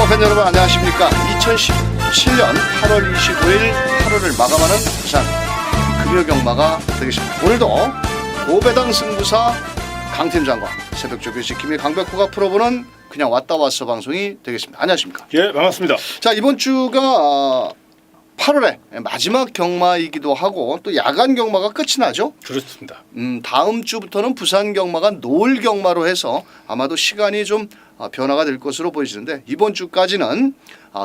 팬 여러분 안녕하십니까. 2017년 8월 25일 8월을 마감하는 부산 금요경마가 되겠습니다. 오늘도 고배당 승부사 강팀장과 새벽조교 지킴이 강백호가 풀어보는 그냥 왔다 왔어 방송이 되겠습니다. 안녕하십니까. 예, 반갑습니다. 자, 이번 주가 8월의 마지막 경마이기도 하고 또 야간 경마가 끝이 나죠. 그렇습니다. 다음 주부터는 부산 경마가 노을 경마로 해서 아마도 시간이 좀 변화가 될 것으로 보여지는데, 이번 주까지는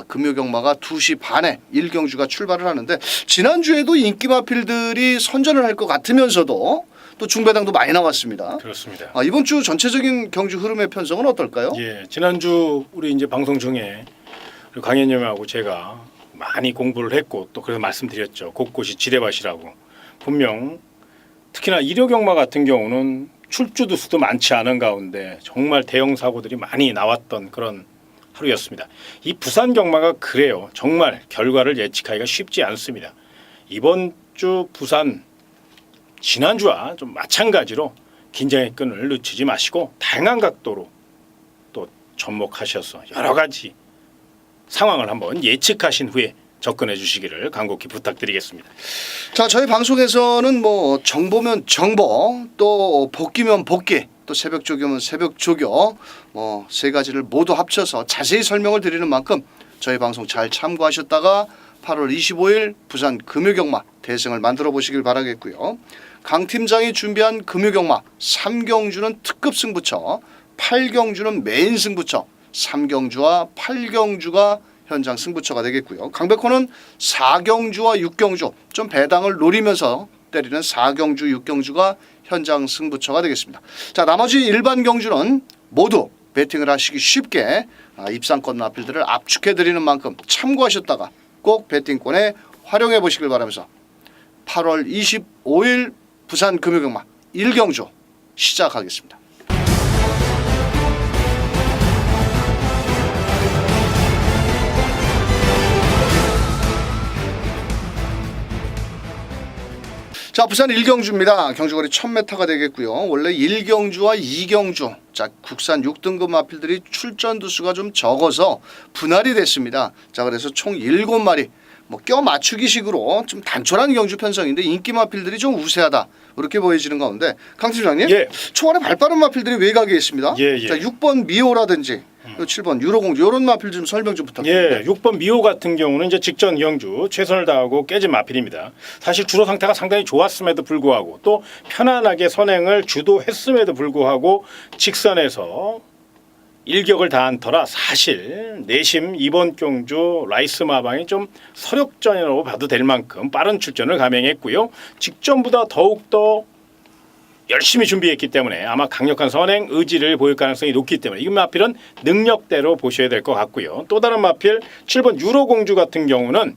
금요 경마가 2시 반에 1경주가 출발을 하는데, 지난주에도 인기 마필들이 선전을 할 것 같으면서도 또 중배당도 많이 나왔습니다. 그렇습니다. 이번 주 전체적인 경주 흐름의 편성은 어떨까요? 예, 지난주 우리 이제 방송 중에 강현님하고 제가 많이 공부를 했고 또 그래서 말씀드렸죠. 곳곳이 지뢰밭이라고. 분명 특히나 일요 경마 같은 경우는 출주도 수도 많지 않은 가운데 정말 대형 사고들이 많이 나왔던 그런 하루였습니다. 이 부산 경마가 그래요. 정말 결과를 예측하기가 쉽지 않습니다. 이번 주 부산 지난주와 좀 마찬가지로 긴장의 끈을 놓치지 마시고 다양한 각도로 또 접목하셔서 여러 가지 상황을 한번 예측하신 후에 접근해 주시기를 간곡히 부탁드리겠습니다. 자, 저희 방송에서는 뭐 정보면 정보, 또 복귀면 복귀, 또 새벽 조교면 새벽 조교, 뭐 세 가지를 모두 합쳐서 자세히 설명을 드리는 만큼 저희 방송 잘 참고하셨다가 8월 25일 부산 금요경마 대승을 만들어 보시길 바라겠고요. 강 팀장이 준비한 금요경마 3경주는 특급 승부처, 8경주는 메인 승부처, 3경주와 8경주가 현장 승부처가 되겠고요. 강백호는 4경주와 6경주 좀 배당을 노리면서 때리는 4경주, 6경주가 현장 승부처가 되겠습니다. 자, 나머지 일반 경주는 모두 배팅을 하시기 쉽게 입상권 마필들을 압축해드리는 만큼 참고하셨다가 꼭 배팅권에 활용해 보시길 바라면서 8월 25일 부산 금요경마 1경주 시작하겠습니다. 자, 부산 1경주입니다. 경주거리 1000m가 되겠고요. 원래 1경주와 2경주, 자, 국산 6등급 마필들이 출전 두수가 좀 적어서 분할이 됐습니다. 자, 그래서 총 7마리 뭐 껴 맞추기식으로 좀 단촐한 경주 편성인데 인기 마필들이 좀 우세하다, 그렇게 보여지는 가운데 강 팀장님, 예. 초반에 발빠른 마필들이 외곽에 있습니다. 예, 예. 자, 6번 미호라든지 7번 유로공주 이런 마필 좀 설명 좀 부탁드립니다. 예, 6번 미호 같은 경우는 이제 직전 경주 최선을 다하고 깨진 마필입니다. 사실 주로 상태가 상당히 좋았음에도 불구하고 또 편안하게 선행을 주도했음에도 불구하고 직선에서 일격을 다한 터라 사실 내심 이번 경주 라이스 마방이 좀 서력전이라고 봐도 될 만큼 빠른 출전을 감행했고요. 직전보다 더욱더 열심히 준비했기 때문에 아마 강력한 선행 의지를 보일 가능성이 높기 때문에 이 마필은 능력대로 보셔야 될 것 같고요. 또 다른 마필 7번 유로공주 같은 경우는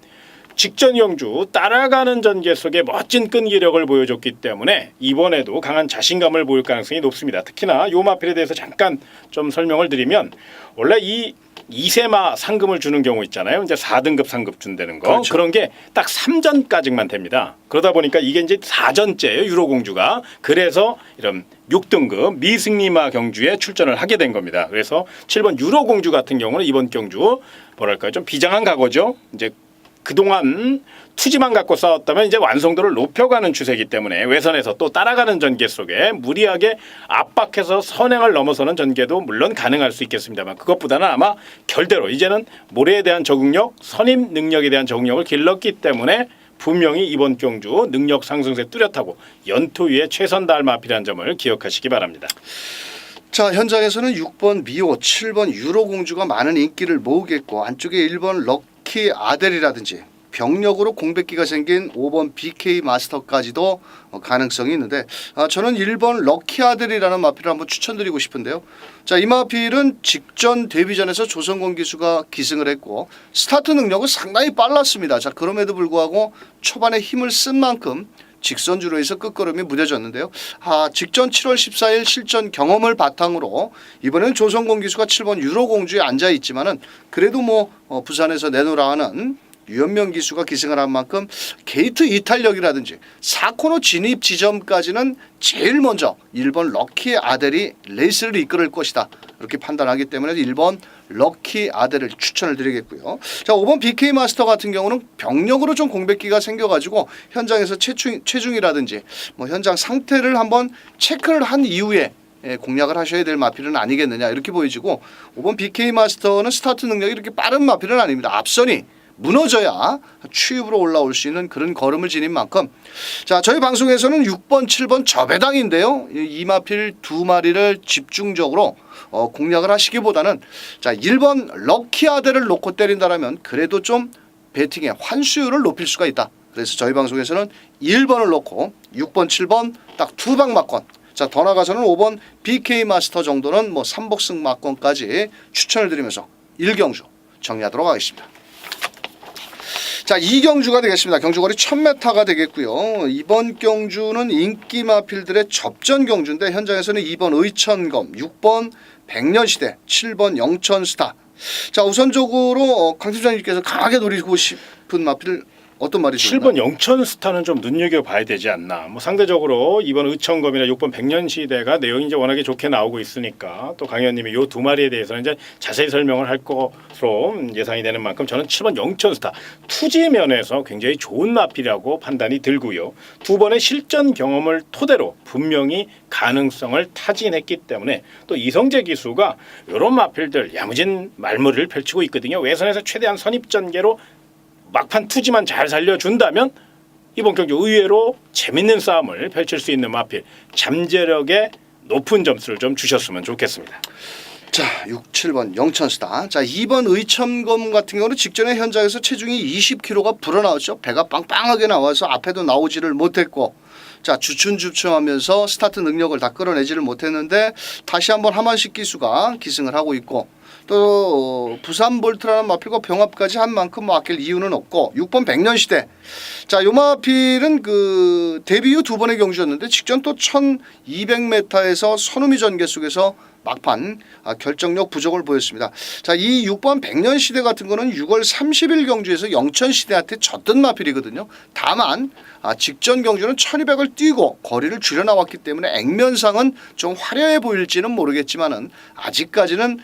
직전 경주 따라가는 전개 속에 멋진 끈기력을 보여줬기 때문에 이번에도 강한 자신감을 보일 가능성이 높습니다. 특히나 이 마필에 대해서 잠깐 좀 설명을 드리면, 원래 이 2세마 상금을 주는 경우 있잖아요. 이제 4등급 상급 준다는 거. 그렇죠. 그런 게 딱 3전까지만 됩니다. 그러다 보니까 이게 이제 4전째예요, 유로공주가. 그래서 이런 6등급 미승리마 경주에 출전을 하게 된 겁니다. 그래서 7번 유로공주 같은 경우는 이번 경주 뭐랄까요, 좀 비장한 각오죠. 이제 그동안 투지만 갖고 싸웠다면 이제 완성도를 높여가는 추세이기 때문에 외선에서 또 따라가는 전개 속에 무리하게 압박해서 선행을 넘어서는 전개도 물론 가능할 수 있겠습니다만, 그것보다는 아마 결대로 이제는 모래에 대한 적응력, 선임 능력에 대한 적응력을 길렀기 때문에 분명히 이번 경주 능력 상승세 뚜렷하고 연투 위에 최선 다할 마필이라는 점을 기억하시기 바랍니다. 자, 현장에서는 6번 미호, 7번 유로공주가 많은 인기를 모으겠고, 안쪽에 1번 럭키 아델이라든지 병력으로 공백기가 생긴 5번 BK 마스터까지도 가능성이 있는데, 저는 1번 럭키 아델이라는 마필을 한번 추천드리고 싶은데요. 자, 이 마필은 직전 데뷔전에서 조성권 기수가 기승을 했고 스타트 능력은 상당히 빨랐습니다. 자, 그럼에도 불구하고 초반에 힘을 쓴 만큼 직선주로 해서 끝걸음이 무뎌졌는데요. 직전 7월 14일 실전 경험을 바탕으로 이번에는 조성권 기수가 7번 유로공주에 앉아 있지만은 그래도 뭐 부산에서 내놓으라 하는 유현명 기수가 기승을 한 만큼 게이트 이탈력이라든지 4코너 진입 지점까지는 제일 먼저 1번 럭키 아델이 레이스를 이끌을 것이다. 이렇게 판단하기 때문에 1번 럭키 아델을 추천을 드리겠고요. 자, 5번 BK 마스터 같은 경우는 병력으로 좀 공백기가 생겨가지고 현장에서 체중이라든지 뭐 현장 상태를 한번 체크를 한 이후에 공략을 하셔야 될 마필은 아니겠느냐 이렇게 보여지고 5번 BK 마스터는 스타트 능력이 이렇게 빠른 마필은 아닙니다. 앞선이 무너져야 추입으로 올라올 수 있는 그런 걸음을 지닌 만큼 자, 저희 방송에서는 6번, 7번 저배당인데요. 이 마필 두 마리를 집중적으로 공략을 하시기보다는 자, 1번 럭키 아델을 놓고 때린다라면 그래도 좀 배팅의 환수율을 높일 수가 있다. 그래서 저희 방송에서는 1번을 놓고 6번, 7번 딱 두 방 맞건 자, 더 나가서는 5번 BK 마스터 정도는 뭐 3복승 맞건까지 추천을 드리면서 1경주 정리하도록 하겠습니다. 자, 2경주가 되겠습니다. 경주거리 1000m가 되겠고요. 이번 경주는 인기 마필들의 접전 경주인데 현장에서는 2번 의천검, 6번 백년시대, 7번 영천스타. 자, 우선적으로 강 팀장님께서 강하게 노리고 싶은 마필 어떤 말이죠? 7번 영천스타는 좀 눈여겨봐야 되지 않나. 뭐 상대적으로 2번 의천검이나 6번 백년시대가 내용이 이제 워낙에 좋게 나오고 있으니까 또 강 의원님이 이 두 마리에 대해서는 이제 자세히 설명을 할 것으로 예상이 되는 만큼 저는 7번 영천스타 투지 면에서 굉장히 좋은 마필이라고 판단이 들고요. 두 번의 실전 경험을 토대로 분명히 가능성을 타진했기 때문에 또 이성재 기수가 이런 마필들 야무진 말무리를 펼치고 있거든요. 외선에서 최대한 선입전개로 막판 투지만 잘 살려준다면 이번 경기 의외로 재밌는 싸움을 펼칠 수 있는 마필 잠재력에 높은 점수를 좀 주셨으면 좋겠습니다. 자, 6, 7번 영천스타. 자, 2번 의천검 같은 경우는 직전에 현장에서 체중이 20kg가 불어나왔죠. 배가 빵빵하게 나와서 앞에도 나오지를 못했고 자, 주춤주춤하면서 스타트 능력을 다 끌어내지를 못했는데 다시 한번 하만식 기수가 기승을 하고 있고 또 부산 볼트라는 마필과 병합까지 한 만큼 뭐 아낄 이유는 없고 6번 백년시대. 자, 요 마필은 그 데뷔 후 두 번의 경주였는데 직전 또 1200m에서 선우미 전개 속에서 막판 결정력 부족을 보였습니다. 자, 이 6번 백년시대 같은 거는 6월 30일 경주에서 영천시대한테 졌던 마필이거든요. 다만 직전 경주는 1200을 뛰고 거리를 줄여 나왔기 때문에 액면상은 좀 화려해 보일지는 모르겠지만은 아직까지는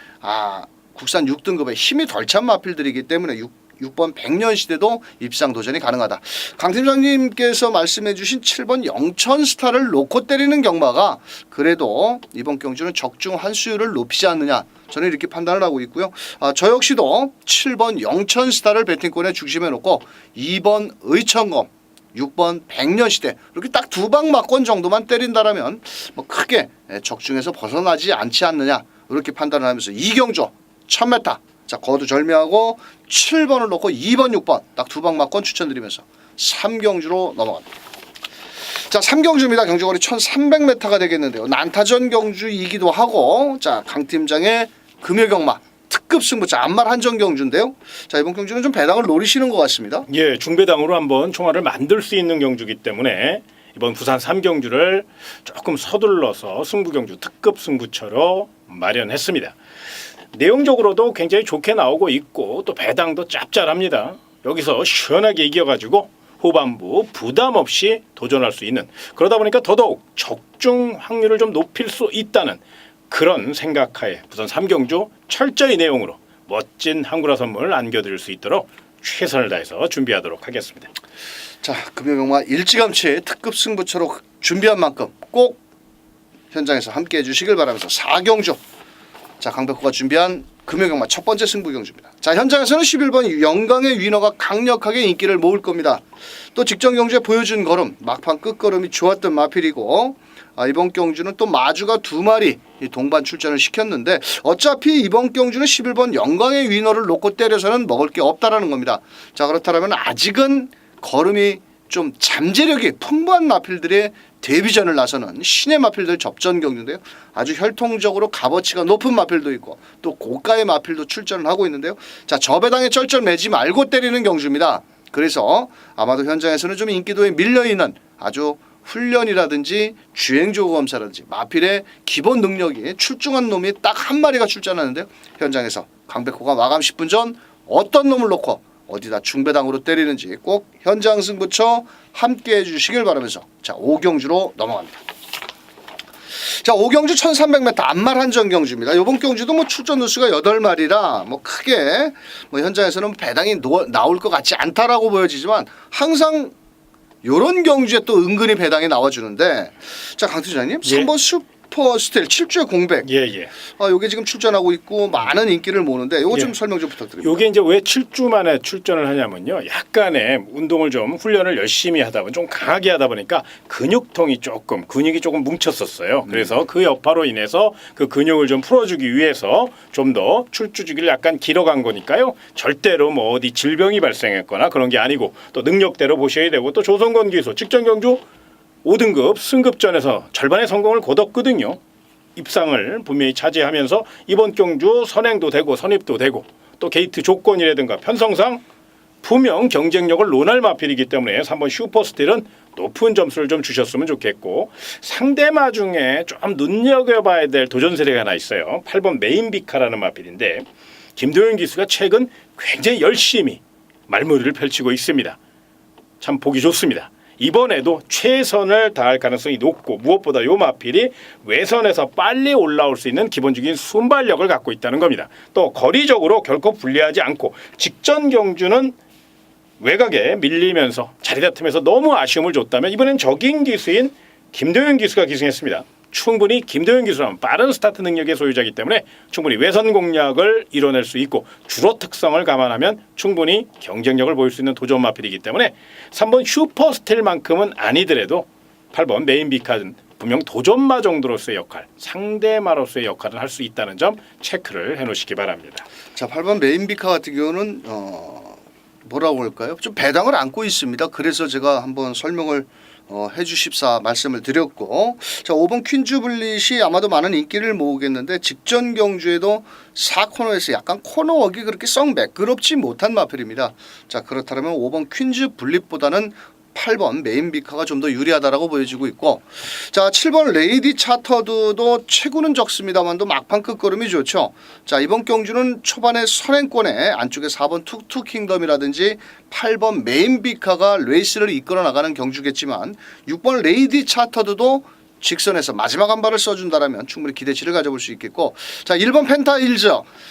국산 6등급의 힘이 덜 찬 마필들이기 때문에 6번 백년시대도 입상 도전이 가능하다. 강 팀장님께서 말씀해 주신 7번 영천스타를 놓고 때리는 경마가 그래도 이번 경주는 적중 환수율을 높이지 않느냐 저는 이렇게 판단을 하고 있고요. 저 역시도 7번 영천스타를 배팅권에 중심에 놓고 2번 의천검 6번 백년시대 이렇게 딱 두 방 맞건 정도만 때린다라면 뭐 크게 적중에서 벗어나지 않지 않느냐 이렇게 판단을 하면서 2경주 1000m 자, 거두절미하고 7번을 놓고 2번 6번 딱 두 방 맞건 추천드리면서 3경주로 넘어갑니다. 자, 3경주입니다. 경주거리 1300m가 되겠는데요. 난타전 경주이기도 하고 자, 강 팀장의 금요경마 특급 승부차 안말 한정 경주인데요. 자, 이번 경주는 좀 배당을 노리시는 것 같습니다. 예, 중배당으로 한번 총알을 만들 수 있는 경주이기 때문에 이번 부산 3경주를 조금 서둘러서 승부경주 특급 승부처로 마련했습니다. 내용적으로도 굉장히 좋게 나오고 있고 또 배당도 짭짤합니다. 여기서 시원하게 이겨가지고 후반부 부담 없이 도전할 수 있는 그러다 보니까 더더욱 적중 확률을 좀 높일 수 있다는 그런 생각하에 부산 3경주 철저히 내용으로 멋진 한구라 선물 안겨드릴 수 있도록 최선을 다해서 준비하도록 하겠습니다. 자, 금요경마 일찌감치 특급 승부처로 준비한 만큼 꼭 현장에서 함께 해주시길 바라면서 4경주 자, 강백호가 준비한 금요경마 첫 번째 승부경주입니다. 자, 현장에서는 11번 영광의 위너가 강력하게 인기를 모을 겁니다. 또 직전 경주에 보여준 걸음 막판 끝걸음이 좋았던 마필이고 이번 경주는 또 마주가 두 마리 동반 출전을 시켰는데 어차피 이번 경주는 11번 영광의 위너를 놓고 때려서는 먹을 게 없다라는 겁니다. 자, 그렇다면 아직은 걸음이 좀 잠재력이 풍부한 마필들의 데뷔전을 나서는 신의 마필들 접전 경주인데요. 아주 혈통적으로 값어치가 높은 마필도 있고 또 고가의 마필도 출전을 하고 있는데요. 자, 저배당에 쩔쩔 매지 말고 때리는 경주입니다. 그래서 아마도 현장에서는 좀 인기도에 밀려있는 아주 훈련이라든지 주행조구 검사라든지 마필의 기본 능력이 출중한 놈이 딱 한 마리가 출전하는데요. 현장에서 강백호가 마감 10분 전 어떤 놈을 놓고 어디다 중배당으로 때리는지 꼭 현장 승부처 함께 해주시길 바라면서 자 5경주로 넘어갑니다. 자 5경주 1300m 안말 한정 경주입니다. 이번 경주도 뭐 출전 누수가 8마리라 뭐 크게 뭐 현장에서는 배당이 나올 것 같지 않다라고 보여지지만 항상 요런 경주에 또 은근히 배당이 나와주는데 자 강투장님 예. 3번 슈퍼스틸 7주의 공백 예. 요게 지금 출전하고 있고 많은 인기를 모으는데 요거 좀 예. 설명 좀 부탁드립니다. 요게 이제 왜 7주 만에 출전을 하냐면요. 약간의 운동을 좀 훈련을 열심히 하다 보니 좀 강하게 하다 보니까 근육통이 조금 근육이 조금 뭉쳤었어요. 그래서 그 여파로 인해서 그 근육을 좀 풀어주기 위해서 좀 더 출주 주기를 약간 길어간 거니까요. 절대로 뭐 어디 질병이 발생했거나 그런 게 아니고 또 능력대로 보셔야 되고 또 조선권 기수 직전 경주 5등급 승급전에서 절반의 성공을 거뒀거든요. 입상을 분명히 차지하면서 이번 경주 선행도 되고 선입도 되고 또 게이트 조건이라든가 편성상 분명 경쟁력을 논할 마필이기 때문에 3번 슈퍼스틸은 높은 점수를 좀 주셨으면 좋겠고 상대마 중에 좀 눈여겨봐야 될 도전 세력이 하나 있어요. 8번 메인비카라는 마필인데 김도현 기수가 최근 굉장히 열심히 말머리를 펼치고 있습니다. 참 보기 좋습니다. 이번에도 최선을 다할 가능성이 높고 무엇보다 요 마필이 외선에서 빨리 올라올 수 있는 기본적인 순발력을 갖고 있다는 겁니다. 또 거리적으로 결코 불리하지 않고 직전 경주는 외곽에 밀리면서 자리 다툼에서 너무 아쉬움을 줬다면 이번엔 적인 기수인 김도현 기수가 기승했습니다. 충분히 김도현 기수라면 빠른 스타트 능력의 소유자이기 때문에 충분히 외선 공략을 이뤄낼 수 있고 주로 특성을 감안하면 충분히 경쟁력을 보일 수 있는 도전 마필이기 때문에 3번 슈퍼스틸만큼은 아니더라도 8번 메인비카는 분명 도전마 정도로서의 역할, 상대마로서의 역할을 할 수 있다는 점 체크를 해놓으시기 바랍니다. 자 8번 메인비카 같은 경우는 뭐라고 할까요? 좀 배당을 안고 있습니다. 그래서 제가 한번 설명을 해주십사 말씀을 드렸고 자 5번 퀸즈블릿이 아마도 많은 인기를 모으겠는데 직전 경주에도 4코너에서 약간 코너웍이 그렇게 썩 매끄럽지 못한 마필입니다. 자 그렇다면 5번 퀸즈블릿보다는 8번 메인비카가 좀 더 유리하다라고 보여지고 있고 자 7번 레이디 차터드도 체구는 적습니다만도 막판 끝걸음이 좋죠. 자 이번 경주는 초반에 선행권에 안쪽에 4번 툭툭 킹덤이라든지 8번 메인비카가 레이스를 이끌어 나가는 경주겠지만 6번 레이디 차터드도 직선에서 마지막 한 발을 써준다라면 충분히 기대치를 가져볼 수 있겠고 자 1번 펜타힐즈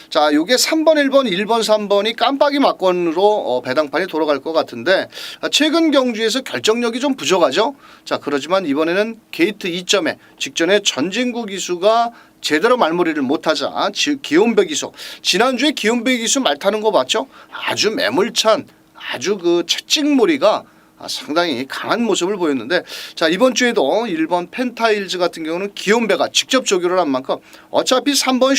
자 요게 3번 1번 1번 3번이 깜빡이 막건으로 배당판이 돌아갈 것 같은데 최근 경주에서 결정력이 좀 부족하죠. 자 그러지만 이번에는 게이트 2점에 직전에 전진구 기수가 제대로 말머리를 못하자 기욤배 기수 지난주에 기욤배 기수 말 타는 거 봤죠. 아주 매몰찬 아주 그 채찍머리가 상당히 강한 모습을 보였는데 자 이번 주에도 1번 펜타일즈 같은 경우는 기욤배가 직접 조교를 한 만큼 어차피 3번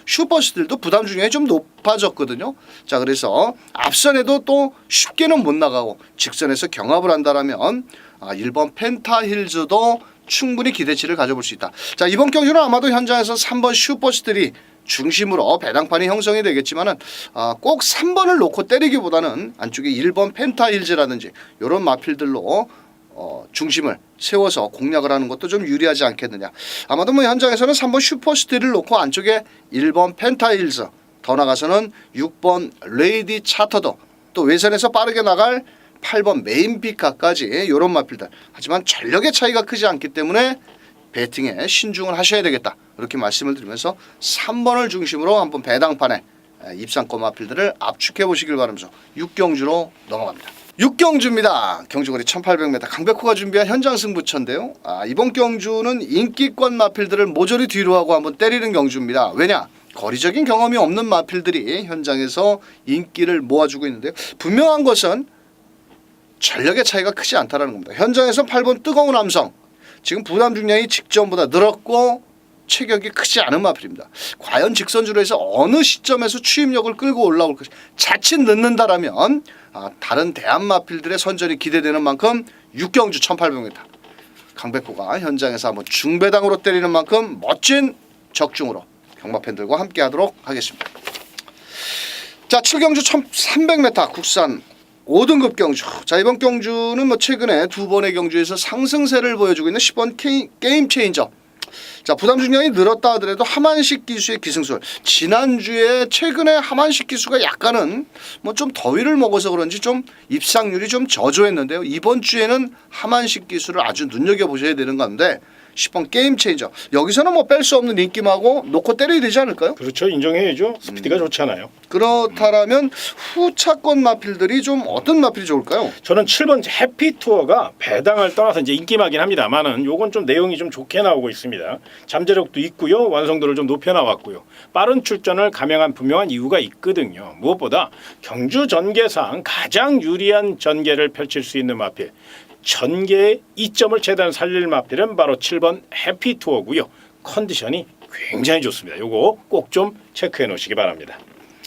슈퍼스틸도 부담 중량이 좀 높아졌거든요. 자 그래서 앞선에도 또 쉽게는 못 나가고 직선에서 경합을 한다라면 1번 펜타힐즈도 충분히 기대치를 가져볼 수 있다. 자 이번 경주는 아마도 현장에서 3번 슈퍼스틸이 중심으로 배당판이 형성이 되겠지만은 꼭 3번을 놓고 때리기보다는 안쪽에 1번 펜타힐즈라든지 이런 마필들로 중심을 세워서 공략을 하는 것도 좀 유리하지 않겠느냐. 아마도 뭐 현장에서는 3번 슈퍼스틸을 놓고 안쪽에 1번 펜타힐즈 더 나가서는 6번 레이디 차터더 또 외선에서 빠르게 나갈 8번 메인비카까지 이런 마필들. 하지만 전력의 차이가 크지 않기 때문에 배팅에 신중을 하셔야 되겠다. 이렇게 말씀을 드리면서 3번을 중심으로 한번 배당판에 입상권 마필들을 압축해 보시길 바라면서 6경주로 넘어갑니다. 6경주입니다. 경주거리 1800m 강백호가 준비한 현장 승부처인데요. 이번 경주는 인기권 마필들을 모조리 뒤로 하고 한번 때리는 경주입니다. 왜냐? 거리적인 경험이 없는 마필들이 현장에서 인기를 모아주고 있는데요. 분명한 것은 전력의 차이가 크지 않다는 겁니다. 현장에서 8번 뜨거운 함성 지금 부담 중량이 직전보다 늘었고 체격이 크지 않은 마필입니다. 과연 직선주로 해서 어느 시점에서 추임력을 끌고 올라올 것이 자칫 늦는다라면 다른 대한 마필들의 선전이 기대되는 만큼 6경주 1800m 강백호가 현장에서 한번 중배당으로 때리는 만큼 멋진 적중으로 경마팬들과 함께 하도록 하겠습니다. 자 7경주 1300m 국산 5등급 경주. 자 이번 경주는 뭐 최근에 두 번의 경주에서 상승세를 보여주고 있는 10번 게임 체인저. 자, 부담 중량이 늘었다 하더라도 하만식 기수의 기승술. 지난주에 최근에 하만식 기수가 약간은 뭐 좀 더위를 먹어서 그런지 좀 입상률이 좀 저조했는데요. 이번 주에는 하만식 기수를 아주 눈여겨 보셔야 되는 건데 10번 게임 체인저. 여기서는 뭐 뺄 수 없는 인기마고 놓고 때려야 되지 않을까요? 그렇죠. 인정해야죠. 스피드가 좋잖아요. 그렇다라면 후차권 마필들이 좀 어떤 마필이 좋을까요? 저는 7번 해피투어가 배당을 떠나서 이제 인기마긴 합니다만은 요건 좀 내용이 좀 좋게 나오고 있습니다. 잠재력도 있고요. 완성도를 좀 높여 나왔고요. 빠른 출전을 감행한 분명한 이유가 있거든요. 무엇보다 경주 전개상 가장 유리한 전개를 펼칠 수 있는 마필. 전개의 이점을 최대한 살릴 마필은 바로 7번 해피투어고요. 컨디션이 굉장히 좋습니다. 요거 꼭 좀 체크해 놓으시기 바랍니다.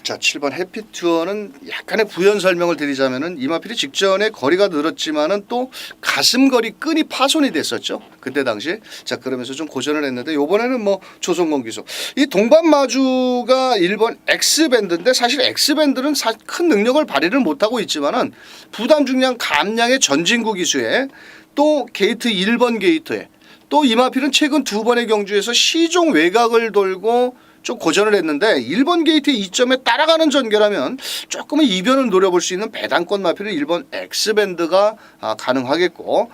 자, 7번 해피투어는 약간의 부연 설명을 드리자면은 이 마필이 직전에 거리가 늘었지만은 또 가슴거리 끈이 파손이 됐었죠. 그때 당시. 자, 그러면서 좀 고전을 했는데 요번에는 뭐 조성건 기수. 이 동반 마주가 1번 X밴드인데 사실 X밴드는 큰 능력을 발휘를 못하고 있지만은 부담 중량 감량의 전진구 기수에 또 게이트 1번 게이트에 또 이 마필은 최근 2번의 경주에서 시종 외곽을 돌고 좀 고전을 했는데 1번 게이트의 이점에 따라가는 전개라면 조금은 이변을 노려볼 수 있는 배당권 마필은 1번 X밴드가 가능하겠고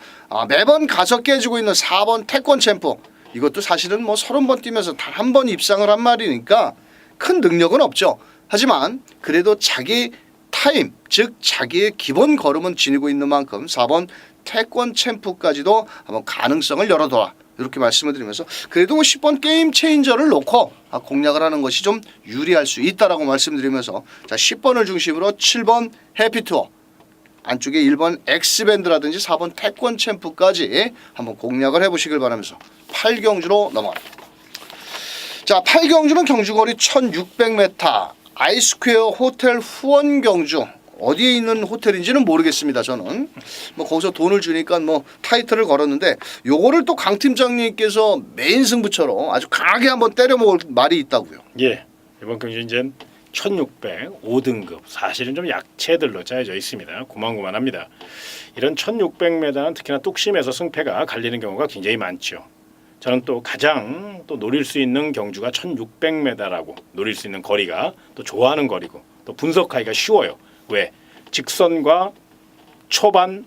매번 가서 깨지고 있는 4번 태권 챔프 이것도 사실은 뭐 30번 뛰면서 단 한 번 입상을 한 말이니까 큰 능력은 없죠. 하지만 그래도 자기 타임 즉 자기의 기본 걸음은 지니고 있는 만큼 4번 태권 챔프까지도 한번 가능성을 열어둬라. 이렇게 말씀을 드리면서 그래도 10번 게임 체인저를 놓고 공략을 하는 것이 좀 유리할 수 있다라고 말씀드리면서 자 10번을 중심으로 7번 해피투어 안쪽에 1번 X밴드라든지 4번 태권 챔프까지 한번 공략을 해보시길 바라면서 8경주로 넘어갑니다. 자 8경주는 경주거리 1600m 아이스퀘어 호텔 후원 경주 어디에 있는 호텔인지는 모르겠습니다. 저는 뭐 거기서 돈을 주니까 뭐 타이틀을 걸었는데 요거를 또 강 팀장님께서 메인 승부처럼 아주 강하게 한번 때려 먹을 말이 있다고요. 예, 이번 경주 이제 1600 5등급 사실은 좀 약체들로 짜여져 있습니다. 고만고만합니다. 이런 1600m는 특히나 뚝심에서 승패가 갈리는 경우가 굉장히 많죠. 저는 또 가장 또 노릴 수 있는 경주가 1600m라고 노릴 수 있는 거리가 또 좋아하는 거리고 또 분석하기가 쉬워요. 왜? 직선과 초반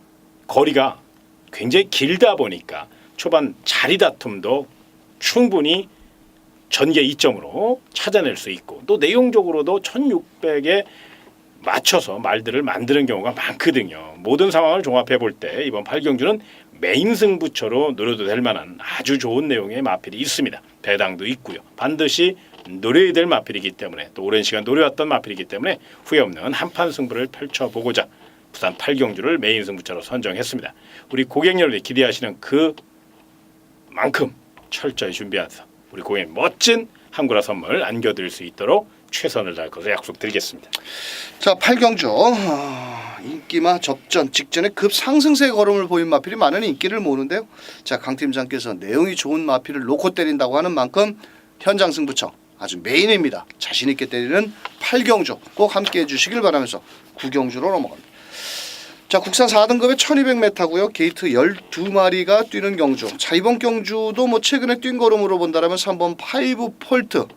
거리가 굉장히 길다 보니까 초반 자리 다툼도 충분히 전개 이점으로 찾아낼 수 있고 또 내용적으로도 1600에 맞춰서 말들을 만드는 경우가 많거든요. 모든 상황을 종합해 볼 때 이번 8경주는 메인 승부처로 노려도 될 만한 아주 좋은 내용의 마필이 있습니다. 배당도 있고요. 반드시 노려야 될 마필이기 때문에 또 오랜 시간 노려왔던 마필이기 때문에 후회 없는 한판 승부를 펼쳐보고자 부산 8경주를 메인 승부처로 선정했습니다. 우리 고객 여러분이 기대하시는 그만큼 철저히 준비해서 우리 고객님 멋진 한구라 선물 안겨드릴 수 있도록 최선을 다할 것을 약속드리겠습니다. 자 8경주 인기마 접전 직전에 급상승세 걸음을 보인 마필이 많은 인기를 모으는데요. 자 강 팀장께서 내용이 좋은 마필을 놓고 때린다고 하는 만큼 현장 승부처 아주 메인입니다. 자신 있게 때리는 8경주 꼭 함께해 주시길 바라면서 9경주로 넘어갑니다. 자 국산 4등급의 1200m고요. 게이트 12마리가 뛰는 경주. 자 이번 경주도 뭐 최근에 뛴 걸음으로 본다면 3번 5폴트.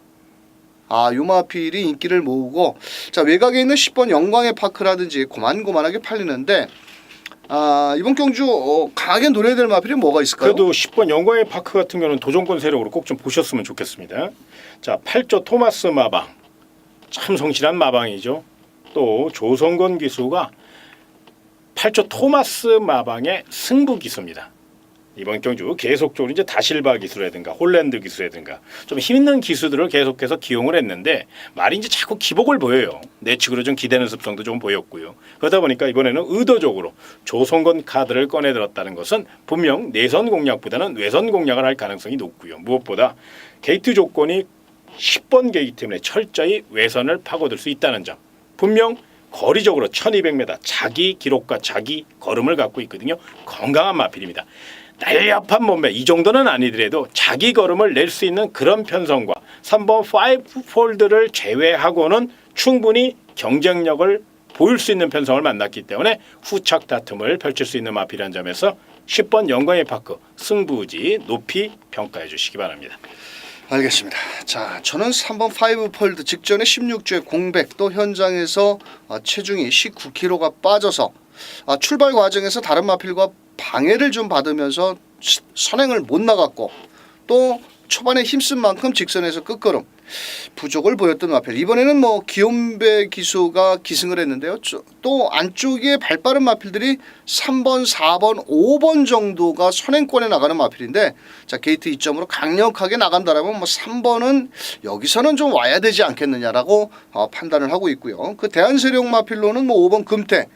요 마필이 인기를 모으고 자 외곽에 있는 10번 영광의 파크라든지 고만고만하게 팔리는데 이번 경주 강하게 노려야 될 마필이 뭐가 있을까요? 그래도 10번 영광의 파크 같은 경우는 도전권 세력으로 꼭 좀 보셨으면 좋겠습니다. 자 8조 토마스 마방 참 성실한 마방이죠. 또 조성건 기수가 8조 토마스 마방의 승부 기수입니다. 이번 경주 계속적으로 이제 다실바 기수라든가 홀랜드 기수라든가 좀 힘있는 기수들을 계속해서 기용을 했는데 말이 이제 자꾸 기복을 보여요. 내측으로 좀 기대는 습성도 좀 보였고요. 그러다 보니까 이번에는 의도적으로 조성건 카드를 꺼내들었다는 것은 분명 내선 공략보다는 외선 공략을 할 가능성이 높고요. 무엇보다 게이트 조건이 10번 게이트 때문에 철저히 외선을 파고들 수 있다는 점. 분명 거리적으로 1200m 자기 기록과 자기 걸음을 갖고 있거든요. 건강한 마필입니다. 날렵한 몸매 이 정도는 아니더라도 자기 걸음을 낼 수 있는 그런 편성과 3번 5폴드를 제외하고는 충분히 경쟁력을 보일 수 있는 편성을 만났기 때문에 후착 다툼을 펼칠 수 있는 마필이라는 점에서 10번 영광의 파크 승부지 높이 평가해 주시기 바랍니다. 알겠습니다. 자, 저는 3번 5 폴드 직전에 16주의 공백 또 현장에서 체중이 19kg가 빠져서 출발 과정에서 다른 마필과 방해를 좀 받으면서 선행을 못 나갔고 또 초반에 힘쓴 만큼 직선에서 끝걸음 부족을 보였던 마필. 이번에는 뭐 기욤배 기수가 기승을 했는데요. 또 안쪽에 발빠른 마필들이 3번, 4번, 5번 정도가 선행권에 나가는 마필인데 자 게이트 2점으로 강력하게 나간다라면 뭐 3번은 여기서는 좀 와야 되지 않겠느냐라고 판단을 하고 있고요. 그 대한세력 마필로는 뭐 5번 금태.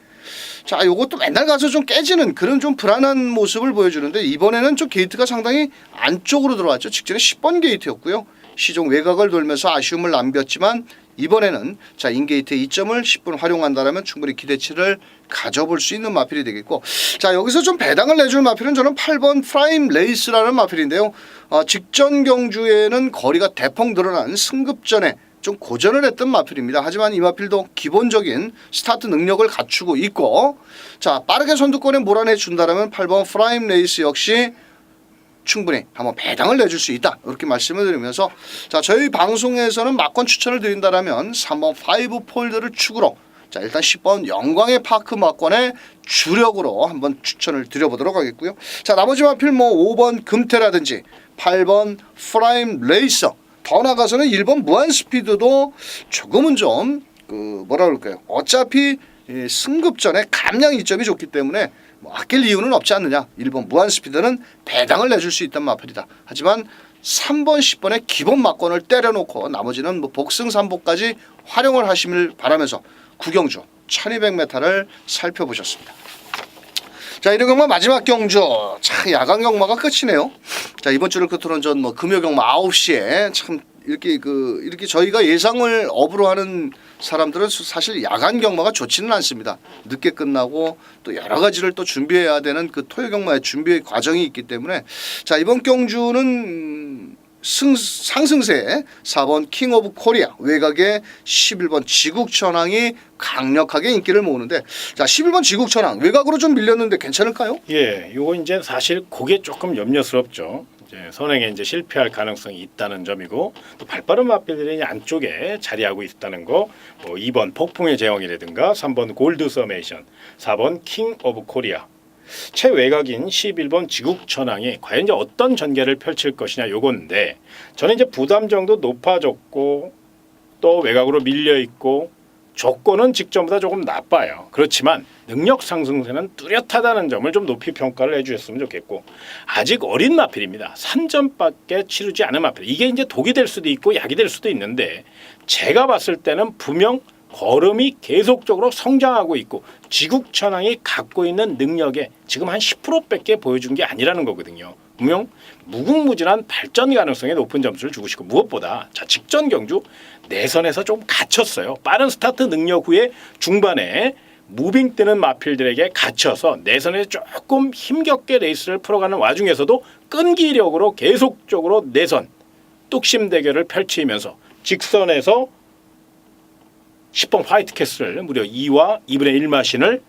자, 요것도 맨날 가서 좀 깨지는 그런 좀 불안한 모습을 보여주는데 이번에는 좀 게이트가 상당히 안쪽으로 들어왔죠. 직전에 10번 게이트였고요. 시종 외곽을 돌면서 아쉬움을 남겼지만 이번에는 자 인게이트의 2점을 10분 활용한다면 충분히 기대치를 가져볼 수 있는 마필이 되겠고 자 여기서 좀 배당을 내줄 마필은 저는 8번 프라임 레이스라는 마필인데요. 직전 경주에는 거리가 대폭 늘어난 승급전에 좀 고전을 했던 마필입니다. 하지만 이 마필도 기본적인 스타트 능력을 갖추고 있고 자 빠르게 선두권에 몰아내 준다면 8번 프라임 레이스 역시 충분히 한번 배당을 내줄 수 있다 이렇게 말씀을 드리면서 자 저희 방송에서는 막권 추천을 드린다라면 3번 5 폴드를 축으로 자 일단 10번 영광의 파크 막권의 주력으로 한번 추천을 드려보도록 하겠고요. 자 나머지 마필 뭐 5번 금태라든지 8번 프라임 레이서 더 나가서는 1번 무한 스피드도 조금은 좀 뭐라 그럴까요? 어차피 승급전에 감량 이점이 좋기 때문에 뭐 아낄 이유는 없지 않느냐. 1번 무한 스피드는 배당을 내줄 수 있단 마필이다. 하지만 3번 10번의 기본 막권을 때려놓고 나머지는 뭐 복승 3보까지 활용을 하시길 바라면서 구경주 1200m를 살펴보셨습니다. 자 이런 경마 마지막 경주 참 야간 경마가 끝이네요. 자 이번 주를 끝으로는 전 뭐 금요 경마 9시에 참 이렇게 저희가 예상을 업으로 하는 사람들은 사실 야간 경마가 좋지는 않습니다. 늦게 끝나고 또 여러 가지를 또 준비해야 되는 그 토요 경마의 준비 과정이 있기 때문에 자 이번 경주는 상승세 4번 킹 오브 코리아 외곽에 11번 지국천왕이 강력하게 인기를 모으는데 자 11번 지국천왕 외곽으로 좀 밀렸는데 괜찮을까요? 예, 요거 이제 사실 그게 조금 염려스럽죠. 이제 선행에 이제 실패할 가능성이 있다는 점이고 또 발빠른 마필들이 안쪽에 자리하고 있다는 거. 뭐 2번 폭풍의 제왕이라든가 3번 골드 서메이션, 4번 킹 오브 코리아. 최외곽인 11번 지국천왕이 과연 이제 어떤 전개를 펼칠 것이냐 요건데 저는 이제 부담 정도 높아졌고 또 외곽으로 밀려 있고 조건은 직전보다 조금 나빠요. 그렇지만 능력 상승세는 뚜렷하다는 점을 좀 높이 평가를 해주셨으면 좋겠고 아직 어린 마필입니다. 3점밖에 치르지 않은 마필. 이게 이제 독이 될 수도 있고 약이 될 수도 있는데 제가 봤을 때는 분명 걸음이 계속적으로 성장하고 있고 지국천왕이 갖고 있는 능력에 지금 한 10%밖에 보여준 게 아니라는 거거든요. 분명 무궁무진한 발전 가능성에 높은 점수를 주고 싶고 무엇보다 자 직전 경주 내선에서 좀 갇혔어요. 빠른 스타트 능력 후에 중반에 무빙 뜨는 마필들에게 갇혀서 내선에 조금 힘겹게 레이스를 풀어가는 와중에서도 끈기력으로 계속적으로 내선 뚝심 대결을 펼치면서 직선에서 10번 화이트 캐슬을 무려 2와 2분의 1 마신을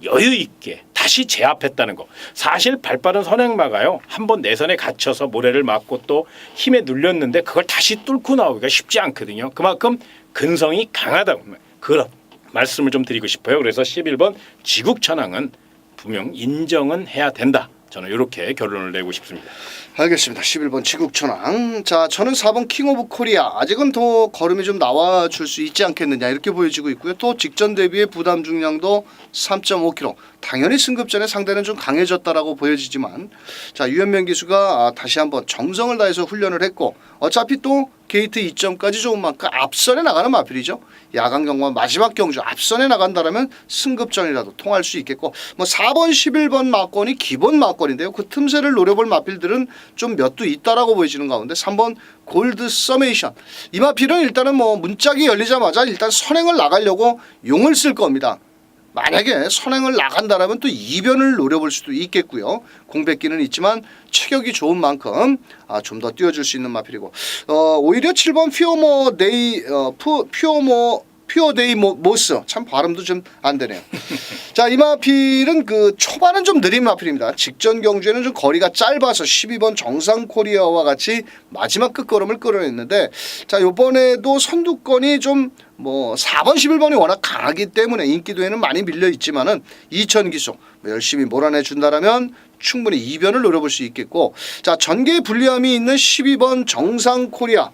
여유 있게 다시 제압했다는 거. 사실 발빠른 선행마가요. 한번 내선에 갇혀서 모래를 맞고 또 힘에 눌렸는데 그걸 다시 뚫고 나오기가 쉽지 않거든요. 그만큼 근성이 강하다고 그런 말씀을 좀 드리고 싶어요. 그래서 11번 지국천왕은 분명 인정은 해야 된다. 저는 이렇게 결론을 내고 싶습니다. 알겠습니다. 11번 지국천왕. 자, 저는 4번 킹 오브 코리아. 아직은 더 걸음이 좀 나와줄 수 있지 않겠느냐 이렇게 보여지고 있고요. 또 직전 대비의 부담 중량도 3.5kg. 당연히 승급전에 상대는 좀 강해졌다라고 보여지지만 자 유현명 기수가 다시 한번 정성을 다해서 훈련을 했고 어차피 또 게이트 2점까지 좋은 만큼 앞선에 나가는 마필이죠. 야간 경마 마지막 경주 앞선에 나간다라면 승급전이라도 통할 수 있겠고 뭐 4번 11번 마권이 기본 마권인데요. 그 틈새를 노려볼 마필들은 좀 몇 두 있다라고 보여지는 가운데 3번 골드 서메이션 이 마필은 일단은 뭐 문짝이 열리자마자 일단 선행을 나가려고 용을 쓸 겁니다. 만약에 선행을 나간다라면 또 이변을 노려볼 수도 있겠고요. 공백기는 있지만 체격이 좋은 만큼 좀 더 뛰어줄 수 있는 마필이고 오히려 7번 퓨어모 퓨어데이 모스 참 발음도 좀 안 되네요. 자, 이 마필은 그 초반은 좀 느린 마필입니다. 직전 경주에는 좀 거리가 짧아서 12번 정상 코리아와 같이 마지막 끝걸음을 끌어냈는데 자, 이번에도 선두권이 좀 뭐 4번 11번이 워낙 강하기 때문에 인기도에는 많이 밀려 있지만은 2000 기속 열심히 몰아내 준다라면 충분히 이변을 노려볼 수 있겠고 자, 전개에 불리함이 있는 12번 정상 코리아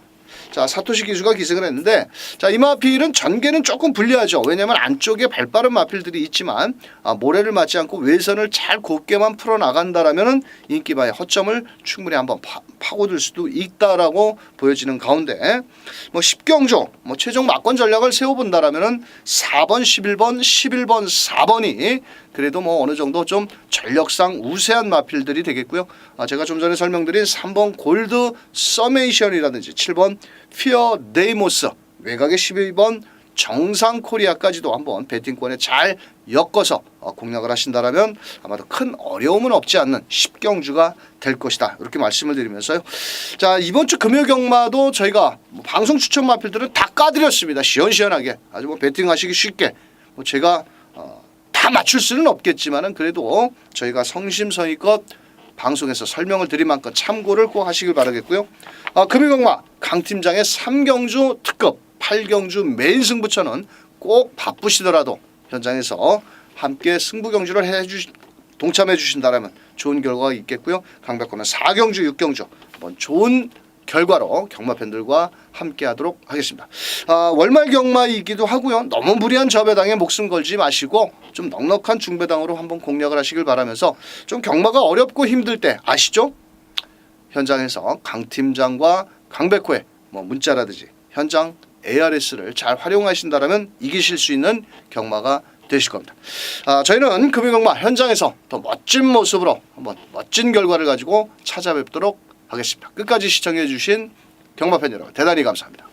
자, 사토시 기수가 기승을 했는데 자, 이 마필은 전개는 조금 불리하죠. 왜냐하면 안쪽에 발빠른 마필들이 있지만 모래를 맞지 않고 외선을 잘 곱게만 풀어나간다라면 인기바의 허점을 충분히 한번 파고들 수도 있다라고 보여지는 가운데 뭐 10경주 뭐 최종 막권 전략을 세워본다라면 4번 11번 11번 4번이 그래도 뭐 어느 정도 좀 전력상 우세한 마필들이 되겠고요. 제가 좀 전에 설명드린 3번 골드 서메이션이라든지 7번 피어 데이모스 외곽의 12번 정상 코리아까지도 한번 배팅권에 잘 엮어서 공략을 하신다라면 아마도 큰 어려움은 없지 않는 10경주가 될 것이다. 이렇게 말씀을 드리면서요. 자, 이번 주 금요 경마도 저희가 방송 추천 마필들은 다 까드렸습니다. 시원시원하게 아주 뭐 배팅하시기 쉽게 뭐 제가 다 맞출 수는 없겠지만은 그래도 저희가 성심성의껏 방송에서 설명을 드릴 만큼 참고를 꼭 하시길 바라겠고요. 금요경마 강 팀장의 3경주 특급 8경주 메인 승부처는 꼭 바쁘시더라도 현장에서 함께 승부 경주를 동참해 주신다라면 좋은 결과가 있겠고요. 강백호는 4경주 6경주 한번 좋은 결과로 경마 팬들과 함께하도록 하겠습니다. 월말 경마이기도 하고요. 너무 무리한 저배당에 목숨 걸지 마시고 좀 넉넉한 중배당으로 한번 공략을 하시길 바라면서 좀 경마가 어렵고 힘들 때 아시죠? 현장에서 강 팀장과 강백호의 뭐 문자라든지 현장 ARS를 잘 활용하신다라면 이기실 수 있는 경마가 되실 겁니다. 저희는 금요경마 현장에서 더 멋진 모습으로 한번 멋진 결과를 가지고 찾아뵙도록 하겠습니다. 끝까지 시청해 주신 경마팬 여러분 대단히 감사합니다.